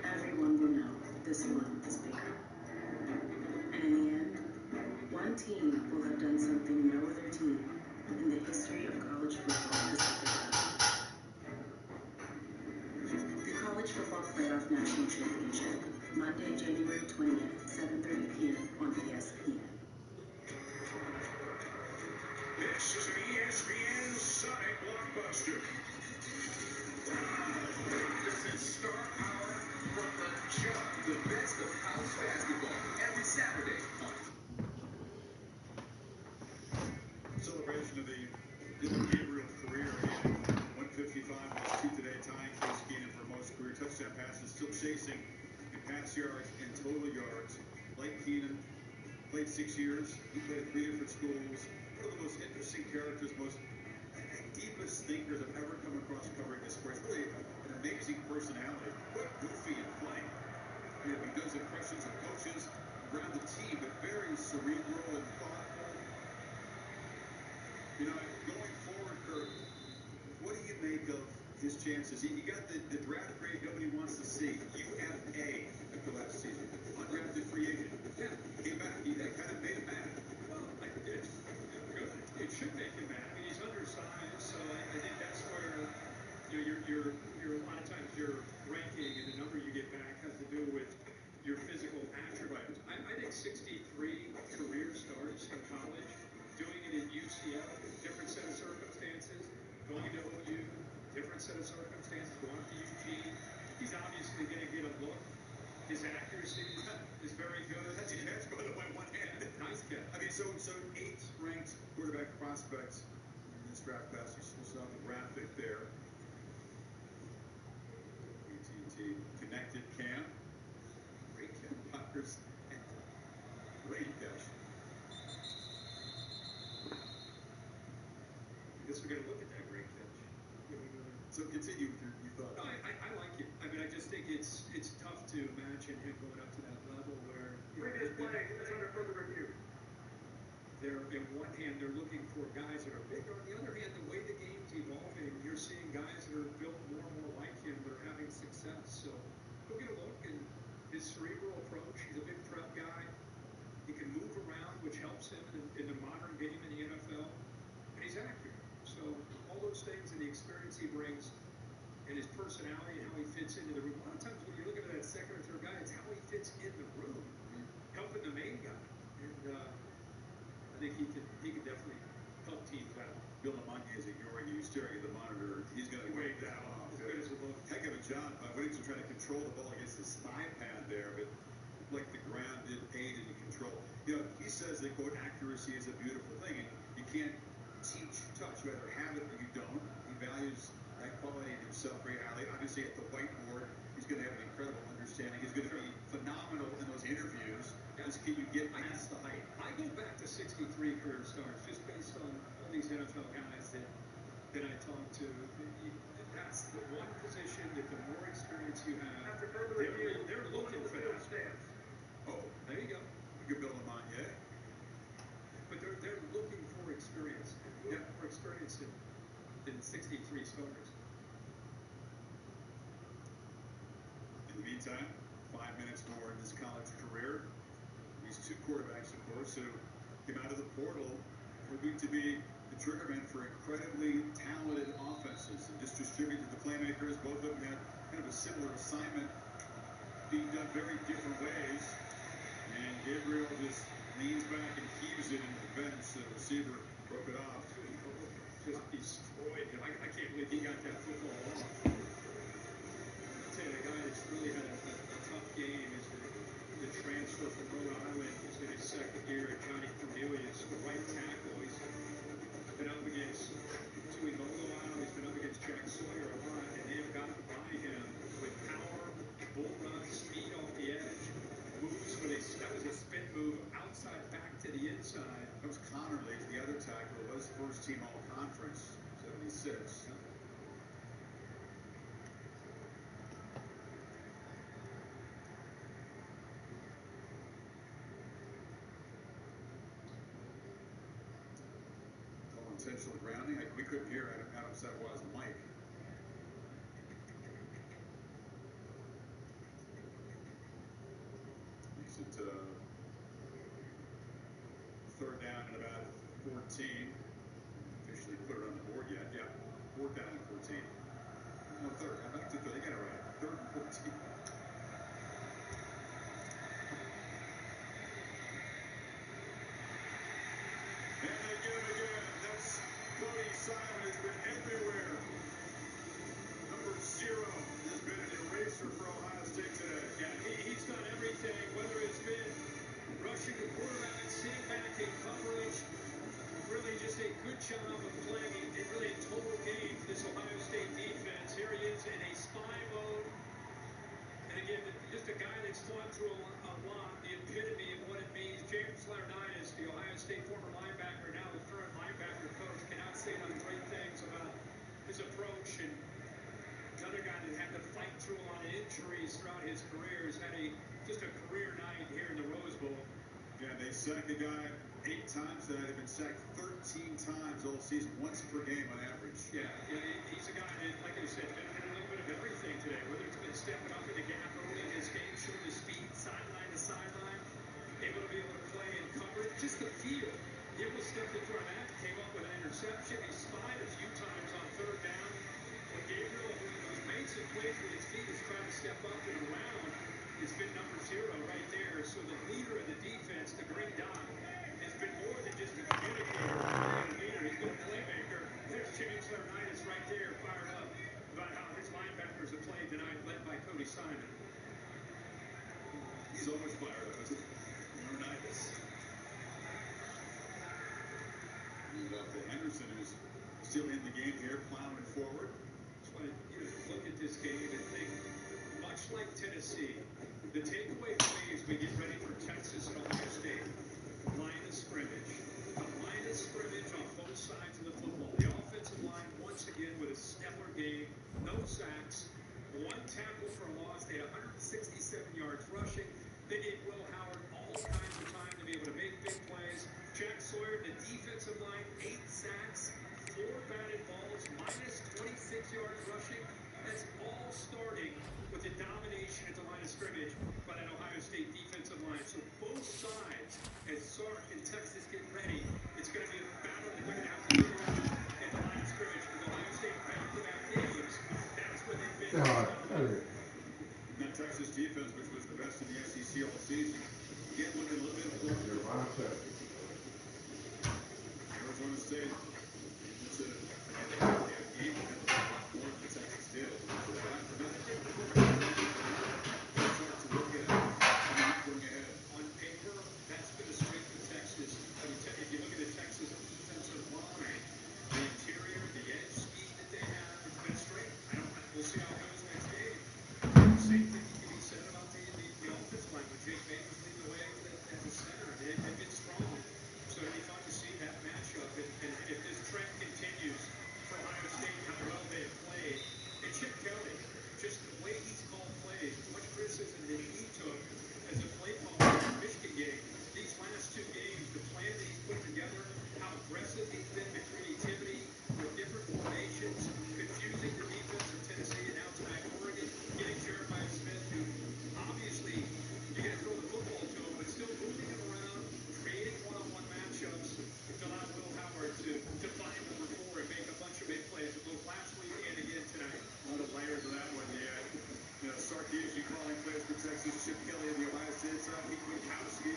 everyone will know this one is bigger. And in the end, one team will have done something no other team in the history of college football has ever done. Surf National Championship, Monday, January 20th, 7:30 p.m. on ESPN. This is an ESPN Sonic Blockbuster. This is star power from the jump. The best of college basketball every Saturday. Celebration of the Dylan Gabriel career. 155 plus 2 today, tying Case Keenum for most career touchdown passes. Still chasing in pass yards and total yards. Like Keenum, played 6 years. He played at 3 different schools. One of the most interesting characters, most deepest thinkers I've ever come across covering this sport. It's really an amazing personality. Quite goofy and funny. You know, he does impressions of coaches around the team, but very cerebral and thoughtful. You know, going forward, Kurt, what do you make of his chances? He got the draft grade nobody wants to see. UFA after last season. Undrafted free agent. Yeah, came back. That kind of made him mad. Well, it's good. It should make him mad. I mean, he's undersized, so I think that's where a lot of times your ranking and the number you get back has to do with your physical attributes. I think 63 career starts in college, doing it in UCF, different set of circumstances, going to OU, different set of circumstances, going to Eugene. He's obviously going to get a look. His accuracy is very good. That's a catch, by the way, one hand. Nice catch. I mean, so 8th ranked quarterback prospects in this draft class. You saw the graphic there. AT&T connected Cam. Great catch. Packers. Great catch. I guess we're going to look at that great catch. So continue with your thoughts. No, I like it. I mean, I just think it's tough to imagine him going up to that level where Previous play is under further review. they're, in one hand, they're looking for guys that are bigger. On the other hand, the way the game's evolving, you're seeing guys that are built more and more like him that are having success. So go get a look, and his cerebral approach, he's a big prep guy. He can move around, which helps him in the modern game in the NFL. And he's accurate. So all those things and the experience he brings and his personality and how he fits into the room. A lot of times when you're looking at that second or third guy, it's how he fits in the room, helping the main guy. And I think he can definitely help teams out. Bill Lamont is ignoring you, staring at the monitor. He's going to wave that off. As good as it looks. Heck of a job. Williams was trying to control the ball against his thigh pad there, but like the ground did aid in the control. You know, he says that, quote, accuracy is a beautiful thing, and you can't teach touch. You either have it or you don't. He values that quality in himself very highly. Obviously, at the whiteboard, he's going to have an incredible understanding. He's going to be phenomenal in those interviews. As can you get past the height? I go back to 63 career starts just based on all these NFL guys that I talk to. That's the one position that the more experience you have, they're looking for that. Oh, There you go. you could build him on, yeah. But they're looking for experience. Yeah, more experience than 63 starters. In the meantime, 5 minutes more in this college career. These two quarterbacks, of course, who came out of the portal were going to be the triggermen for incredibly talented offenses and just distribute to the playmakers. Both of them had kind of a similar assignment being done very different ways. And Gabriel just leans back and heaves it into the bench. The receiver broke it off. Just destroyed him. I can't believe he got that football off. I'll tell you, the guy that's really had a tough game is the transfer from Rhode Island. He's in his second year at Johnny Cornelius, the right tackle. He's been up against Tuimoloau. He's been up against Jack Sawyer a lot, and they have gotten by him with power, bull run, speed off the edge, moves where that was a spin move outside back to the inside. That was Connerly, the other tackle. It was first team all conference, 76. Intentional grounding. We couldn't hear how upset it was Mike. Makes it third down at about 14. Officially put it on the board yet. Yeah, fourth down at 14. No, third. Back to third. They got it right. Third and 14. position. Another guy that had to fight through a lot of injuries throughout his career has had just a career night here in the Rose Bowl. Yeah, they sacked the guy 8 times tonight. They've been sacked 13 times all season, once per game on average. Yeah, he's a guy that, like I said, been a little bit of everything today. Whether it's been stepping up in the gap early in his game, showing his speed, sideline to sideline, able to be able to play in coverage, just the feel. Dibble stepped in front of that, came up with an interception. He spied a few times on third down. But Gabriel, who's made some plays with his feet, is trying to step up and around. It's been number 0 right there. So the leader of the defense, the green dot, has been more than just a communicator and a leader. He's been a playmaker. There's James Laurinaitis right there, fired up about how his linebackers have played tonight, led by Cody Simon. He's almost fired up, isn't he? Laurinaitis. Henderson, who's still in the game here, plowing forward. Just want to look at this game and think, much like Tennessee, the takeaway for me as we get ready for Texas and Ohio State, line of scrimmage. A line of scrimmage on both sides of the football. The offensive line, once again, with a stellar game. No sacks. 1 tackle for a loss. They had 167 yards rushing. They gave Will Howard all kinds of time to be able to make big plays. Jack Sawyer, the defensive line, 8 sacks, 4 batted balls, minus 26 yards rushing. That's all starting with the domination at the line of scrimmage by that Ohio State defensive line. So both sides, as Sark and Texas get ready, it's going to be a battle that they're going to have to figure out at the line of scrimmage. Because Ohio State back-to-back games, that's when they've been. That Texas defense, which was the best in the SEC all season, again looking a little bit more. Arizona State, it's a game that a lot more than Texas did. On paper, that's been a strength of Texas. I mean, if you look at the Texas defensive line, the interior, the edge speed that they have, it's been a strength. We'll see how it goes next game. Same thing can be said about the offensive line with Jake Bates leading the way at the center. They've been strong. So it'll be fun to see that matchup. And if this trend continues for Ohio State, how well they've played. And Chip Kelly, just the way he's called plays, as much criticism that he took as a play caller in the Michigan game, these last 2 games, the plan that he's put together, how aggressive he's been, the creativity with different formations, confusing the defense of Tennessee, and now tonight Oregon, getting Jeremiah Smith, who obviously you're going to throw the football to him, but still moving him around, creating one-on-one matchups to allow Will Howard to find number 4 and make a bunch of big plays, both last week and again tonight. A lot of layers of that one. Sarkisian calling plays for Texas, Chip Kelly of the Ohio State side, Pete Winkowski,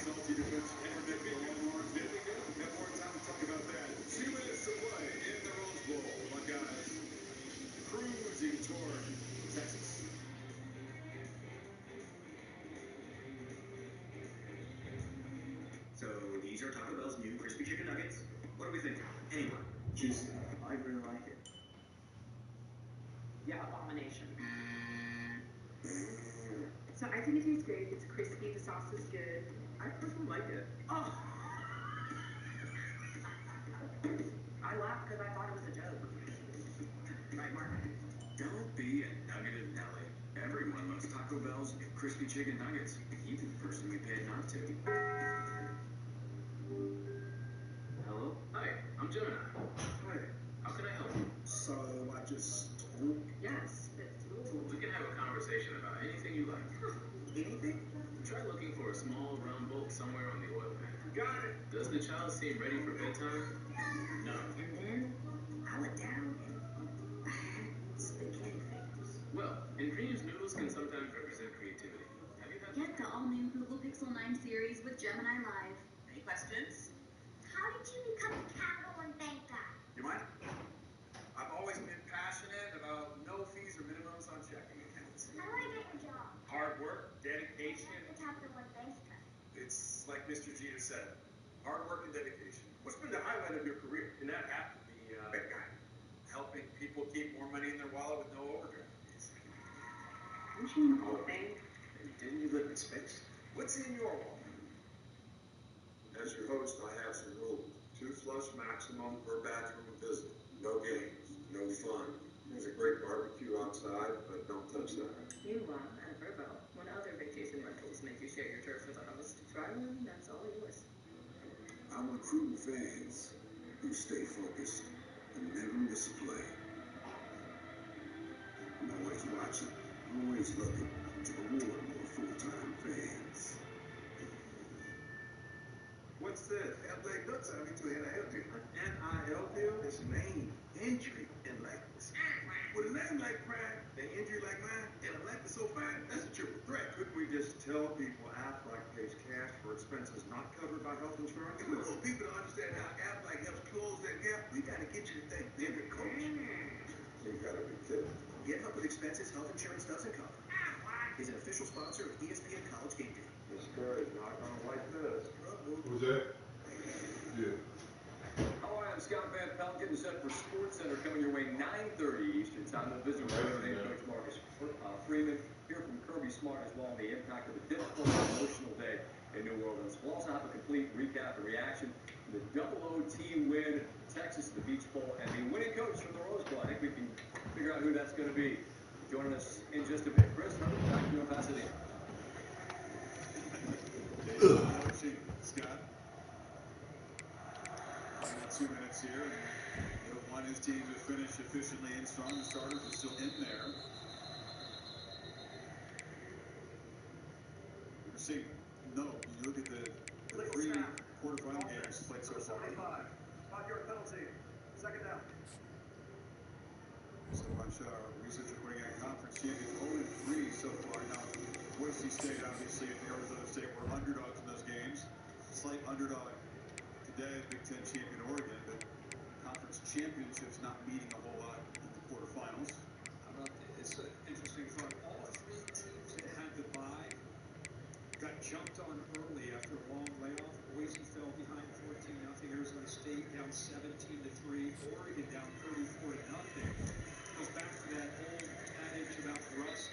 salty defense, ever been for the Longhorns. Did we have more time to talk about that? 2 minutes to play in the Rose Bowl. Buckeyes cruising toward Texas. So these are Taco Bell's new crispy chicken nuggets. What do we think? Anyone? Juicy. I really like it. Yeah, abomination. So I think it tastes great. It's crispy. The sauce is good. I personally like it. Oh! I laughed because I thought it was a joke. Right, Mark? Don't be a nuggeted Nelly. Everyone loves Taco Bell's crispy chicken nuggets, even the person we paid not to. Hello? Hi, I'm Gemini. Hi. How can I help you? So I just told. Yes, it's Louisville. We can have a conversation about anything you like. Anything? Try looking for a small round bolt somewhere on the oil pan. Got it. Does the child seem ready for bedtime? No. And then I went down and I had spaghetti fingers. Well, ingredient noodles can sometimes represent creativity. Have you had Get the all-new Google Pixel 9 series with Gemini Live. Any questions? How did you become a capital and bank guy? You mind? I've always been passionate about no fees or minimums on checking accounts. How do I get your job? Hard work, dedication. The Capital One Bank guy. It's like Mr. Jeter said, hard work and dedication. What's been the highlight of your career? And that have to be bank guy. Helping people keep more money in their wallet with no overdraft fees. Aren't you in the Hall of Fame? Didn't you live in space? What's in your wallet? As your host, I have some rules. 2 flush maximum per bathroom visit. No games, no fun, great barbecue outside, but don't touch that. Meanwhile, at Vrbo, when other vacation rentals make you share your turf with a host, try one that's all yours. I'm recruiting fans who stay focused and never miss a play. I'm always watching, always looking to reward more full-time fans. What's this? LA nuts on me to an NIL deal. An NIL deal? It's name, injury, and likeness. With a name like Prime, an injury like mine, and a likeness so fine, that's a triple threat. Couldn't we just tell people Aflac pays cash for expenses not covered by health insurance? Come on, people don't understand how Aflac helps close that gap. We gotta get you to think bigger, coach. You gotta be kidding. Get help with expenses health insurance doesn't cover. Aflac is an official sponsor of ESPN College Game Day. It's good. Not gonna like this. Who's that? Yeah. Hello, I'm Scott Van Pelt, getting set for SportsCenter coming your way 9:30 Eastern Time. The visit with Notre Dame coach Marcus Freeman. Hear from Kirby Smart as well on the impact of a difficult and emotional day in New Orleans. We'll also have a complete recap and reaction to the double OT win, Texas at the Beach Bowl, and the winning coach from the Rose Bowl. I think we can figure out who that's going to be. Joining us in just a bit, Chris. Back to you in Pasadena. Scott. 2 minutes here, and he'll want his team to finish efficiently and strong. The starters are still in there. We're seeing, no, when you look at the three quarterfinal games played so far. 5-yard penalty. Second down. So much research reporting at conference champions 0-3 so far. Now, Boise State, obviously, and Arizona State were underdogs in those games. Slight underdog today, Big Ten champion Oregon, but conference championships not meeting a whole lot in the quarterfinals. How about this? Interesting thought. All three teams that had the bye got jumped on early after a long layoff. Boise fell behind 14-0. Arizona State down 17-3. Oregon down 34-0. Goes back to that old adage about rest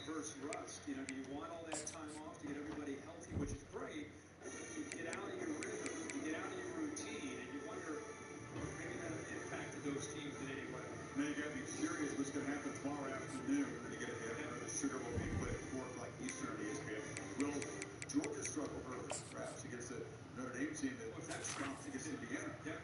versus rust. You know, do you want all that time off to get everybody healthy, which is great? You get out of your rhythm, you get out of your routine, and you wonder maybe that impacted those teams in any way. Now you got to be curious what's going to happen tomorrow afternoon. And you get another Sugar Bowl being played at 4 o'clock Eastern on ESPN. Will Georgia struggle early, perhaps, against a Notre Dame team that stomped against Indiana? Yeah.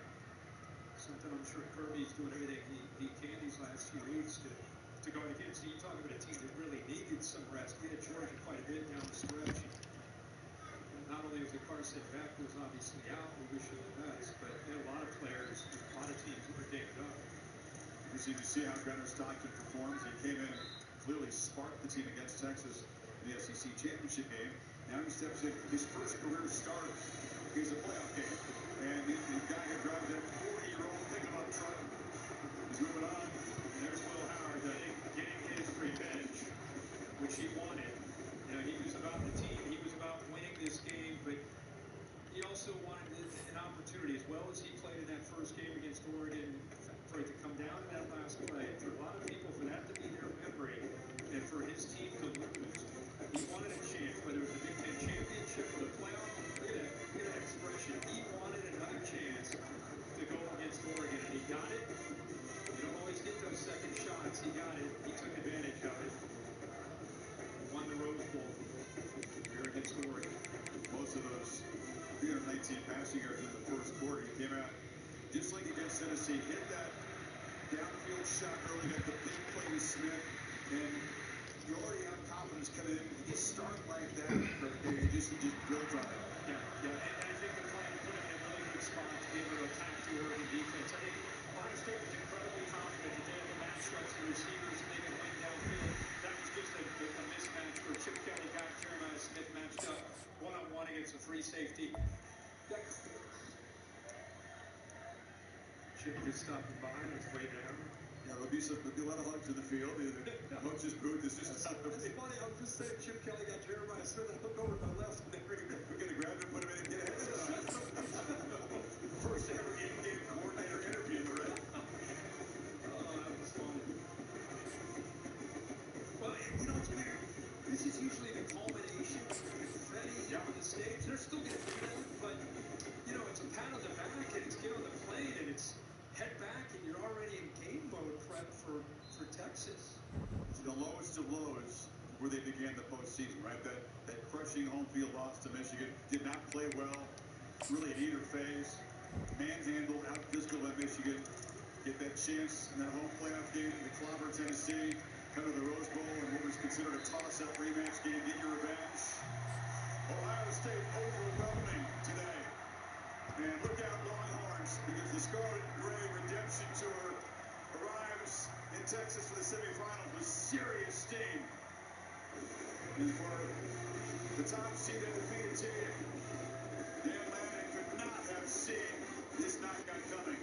Something I'm sure Kirby's doing everything he can these last few weeks to guard against. So you talk about a team that really needed some rest. We had Georgia quite a bit down the stretch. Not only was the Carson Beck, who's obviously out, we wish him the best, but a lot of players, a lot of teams that were dinged up. You see how Gunnar Stockton performs. He came in, clearly sparked the team against Texas in the SEC championship game. Now he steps in his first career start. He's a playoff game. And the guy who drives that 40-year-old pickup truck is moving on. And there's Will Howard, I think, getting his revenge, which he wanted. You know, he was about the team. He was about winning this game, but he also wanted an opportunity, as well as he played in that first game against Oregon, for it to come down to that last play. For a lot of people, for that to be their memory, and for his team to lose, he wanted a chance, whether it was the Big Ten championship or the playoff. Look at that expression. He wanted another chance to go against Oregon, and he got it. You don't always get those second shots. He got it. He took advantage of it. Won the Rose Bowl here against Oregon. Most of those 319 passing yards in the first quarter. He came out just like against Tennessee, hit that downfield shot early, got the big play to Smith, and you already have confidence coming in. You start like that, he just builds on it. Yeah, and I think the plan put him in a really good spot to be able to attack the Oregon defense. I think Ohio State was incredibly confident that they had the matchups and receivers, and they could win downfield. That was just a mismatch where Chip Kelly got Jeremiah Smith matched up one-on-one against a free safety. Chip just stopping by on his way down. Yeah, there'll be a lot of hugs in the field. The coach's booth is just It's funny, I was just saying, Chip Kelly got Jeremiah Smith. I look over to my left, and we're going to grab him, put him in, and get ahead of time. First ever in-game coordinator interview, right? Oh, that was funny. Well, you know, it's weird. This is usually the culmination, the confetti on the stage. They're still going to do that, but, you know, it's a pat on the back, and it's get on the plane, and it's head back, and you're already in game mode prep for lowest of lows where they began the postseason, right? That crushing home field loss to Michigan. Did not play well. Really in either phase. Manhandled, out-physical by Michigan. Get that chance in that home playoff game to clobber Tennessee. Come to the Rose Bowl in what was considered a toss-up rematch game. Get your revenge. Ohio State overwhelming today. And look out, Longhorns, because the Scarlet and Gray Redemption Tour arrives in Texas for the semifinals with serious steam. And for the top seed undefeated team, Dan Lanning could not have seen this knockout coming.